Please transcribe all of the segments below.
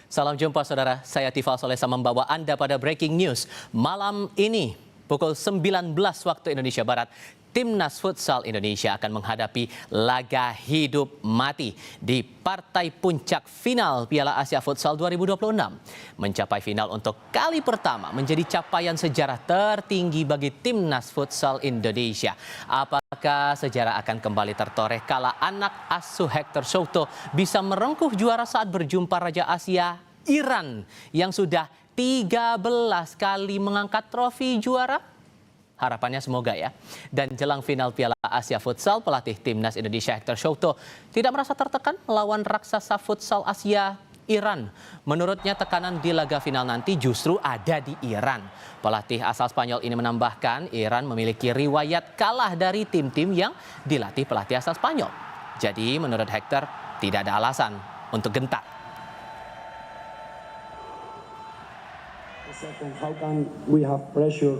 Salam jumpa saudara, saya Tifal Solesa membawa Anda pada breaking news. Malam ini, pukul 19 waktu Indonesia Barat, Timnas Futsal Indonesia akan menghadapi laga hidup mati di partai puncak final Piala Asia Futsal 2026. Mencapai final untuk kali pertama menjadi capaian sejarah tertinggi bagi Timnas Futsal Indonesia. Apakah sejarah akan kembali tertoreh kala anak asuh Hector Souto bisa merengkuh juara saat berjumpa Raja Asia Iran yang sudah 13 kali mengangkat trofi juara? Harapannya semoga ya. Dan jelang final Piala Asia Futsal, pelatih Timnas Indonesia Hector Souto tidak merasa tertekan melawan raksasa futsal Asia Iran. Menurutnya tekanan di laga final nanti justru ada di Iran. Pelatih asal Spanyol ini menambahkan Iran memiliki riwayat kalah dari tim-tim yang dilatih pelatih asal Spanyol. Jadi menurut Hector tidak ada alasan untuk gentar. Second, how can we have pressure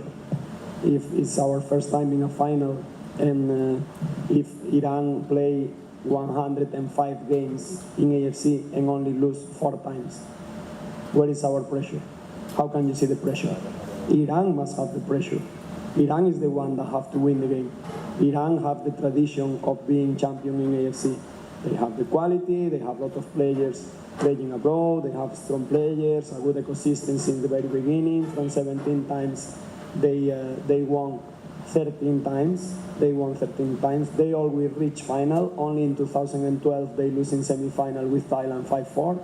if it's our first time in a final and if Iran play 105 games in AFC and only lose 4 times? Where is our pressure? How can you see the pressure? Iran must have the pressure. Iran is the one that have to win the game. Iran have the tradition of being champion in AFC. They have the quality, they have a lot of players playing abroad, they have strong players, a good ecosystem in the very beginning. From 17 times, they won 13 times. They won 13 times. They always reach final. Only in 2012, they lose in semi-final with Thailand 5-4.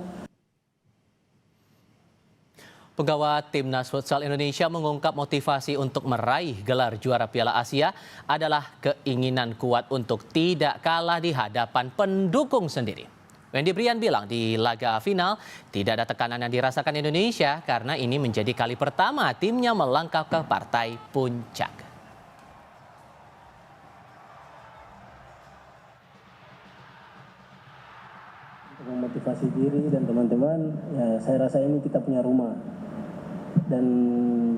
Pegawai Timnas Futsal Indonesia mengungkap motivasi untuk meraih gelar juara Piala Asia adalah keinginan kuat untuk tidak kalah di hadapan pendukung sendiri. Wendy Brian bilang di laga final tidak ada tekanan yang dirasakan Indonesia karena ini menjadi kali pertama timnya melangkah ke partai puncak. Untuk memotivasi diri dan teman-teman, ya saya rasa ini kita punya rumah. Dan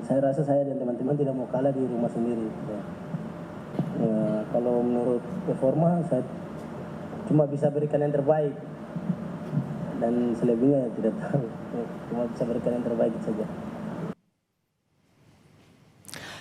saya rasa saya dan teman-teman tidak mau kalah di rumah sendiri. Ya, kalau menurut performa, saya cuma bisa berikan yang terbaik. Dan selebihnya tidak tahu, cuma bisa berikan yang terbaik saja.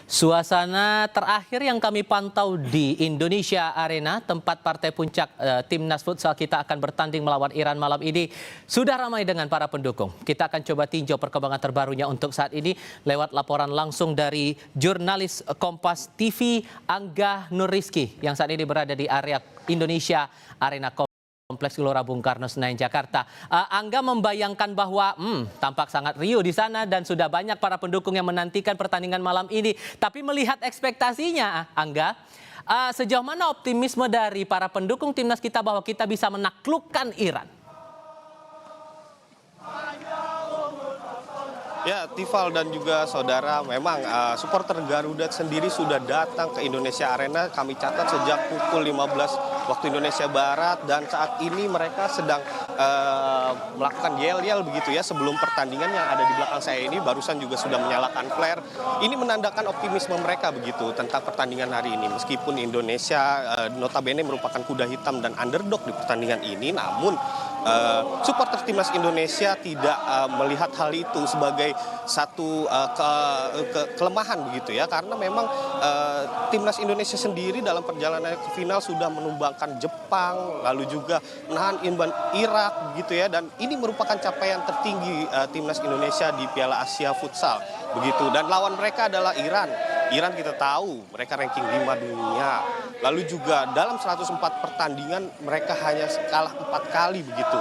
Suasana terakhir yang kami pantau di Indonesia Arena, tempat partai puncak Timnas Futsal kita akan bertanding melawan Iran malam ini, sudah ramai dengan para pendukung. Kita akan coba tinjau perkembangan terbarunya untuk saat ini lewat laporan langsung dari jurnalis Kompas TV Angga Nurrizky yang saat ini berada di area Indonesia Arena Kompleks Gelora Bung Karno Senayan Jakarta. Angga membayangkan bahwa tampak sangat riuh di sana dan sudah banyak para pendukung yang menantikan pertandingan malam ini. Tapi melihat ekspektasinya, Angga, sejauh mana optimisme dari para pendukung timnas kita bahwa kita bisa menaklukkan Iran? Ya, Tifal dan juga saudara, memang supporter Garuda sendiri sudah datang ke Indonesia Arena. Kami catat sejak pukul 15 waktu Indonesia Barat dan saat ini mereka sedang melakukan yel-yel begitu ya sebelum pertandingan. Yang ada di belakang saya ini barusan juga sudah menyalakan flare. Ini menandakan optimisme mereka begitu tentang pertandingan hari ini. Meskipun Indonesia notabene merupakan kuda hitam dan underdog di pertandingan ini, namun supporter timnas Indonesia tidak melihat hal itu sebagai satu kelemahan begitu ya, karena memang timnas Indonesia sendiri dalam perjalanan ke final sudah menumbangkan Jepang, lalu juga menahan imbang Irak begitu ya, dan ini merupakan capaian tertinggi timnas Indonesia di Piala Asia Futsal begitu. Dan lawan mereka adalah Iran. Iran kita tahu mereka ranking 5 dunia. Lalu juga dalam 104 pertandingan mereka hanya kalah 4 kali begitu.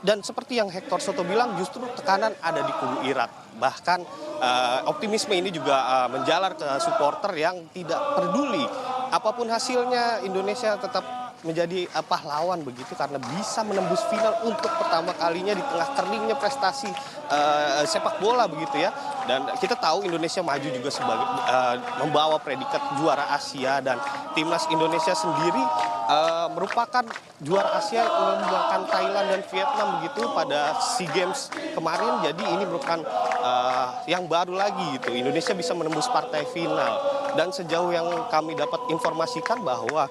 Dan seperti yang Hector Souto bilang, justru tekanan ada di kubu Irak. Bahkan optimisme ini juga menjalar ke supporter yang tidak peduli. Apapun hasilnya, Indonesia tetap menjadi pahlawan begitu karena bisa menembus final untuk pertama kalinya di tengah keringnya prestasi sepak bola begitu ya. Dan kita tahu Indonesia maju juga sebagai membawa predikat juara Asia, dan timnas Indonesia sendiri merupakan juara Asia yang mengalahkan Thailand dan Vietnam begitu pada SEA Games kemarin. Jadi ini merupakan yang baru lagi gitu. Indonesia bisa menembus partai final. Dan sejauh yang kami dapat informasikan bahwa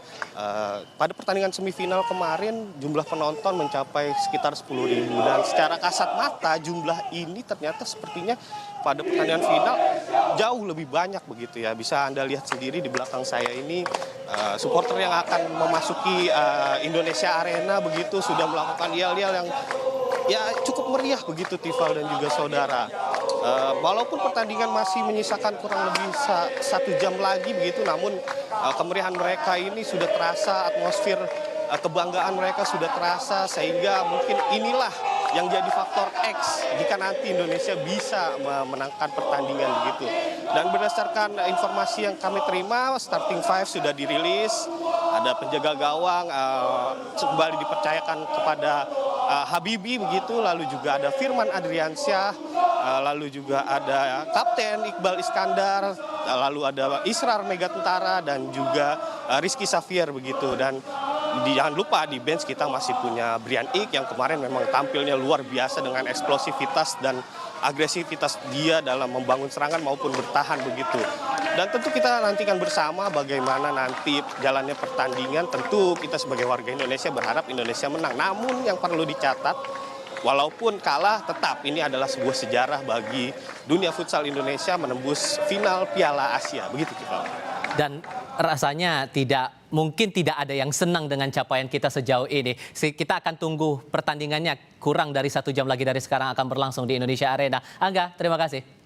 pada pertandingan semifinal kemarin jumlah penonton mencapai sekitar 10.000 dan secara kasat mata jumlah ini ternyata sepertinya pada pertandingan final jauh lebih banyak begitu ya. Bisa Anda lihat sendiri di belakang saya ini supporter yang akan memasuki Indonesia Arena begitu sudah melakukan yel-yel yang ya cukup meriah begitu Tifal dan juga saudara. Walaupun pertandingan masih menyisakan kurang lebih 1 jam lagi begitu, namun kemeriahan mereka ini sudah terasa, atmosfer kebanggaan mereka sudah terasa, sehingga mungkin inilah yang jadi faktor X jika nanti Indonesia bisa memenangkan pertandingan begitu. Dan berdasarkan informasi yang kami terima, starting five sudah dirilis, ada penjaga gawang kembali dipercayakan kepada Habibie begitu, lalu juga ada Firman Adriansyah, lalu juga ada Kapten Iqbal Iskandar, lalu ada Israr Megatentara dan juga Rizky Xavier begitu. Dan jangan lupa di bench kita masih punya Brian Ik yang kemarin memang tampilnya luar biasa dengan eksplosivitas dan agresivitas dia dalam membangun serangan maupun bertahan begitu. Dan tentu kita nantikan bersama bagaimana nanti jalannya pertandingan. Tentu kita sebagai warga Indonesia berharap Indonesia menang. Namun yang perlu dicatat, walaupun kalah tetap ini adalah sebuah sejarah bagi dunia futsal Indonesia menembus final Piala Asia. Begitu kita. Dan rasanya mungkin tidak ada yang senang dengan capaian kita sejauh ini. Kita akan tunggu pertandingannya kurang dari 1 jam lagi dari sekarang akan berlangsung di Indonesia Arena. Angga, terima kasih.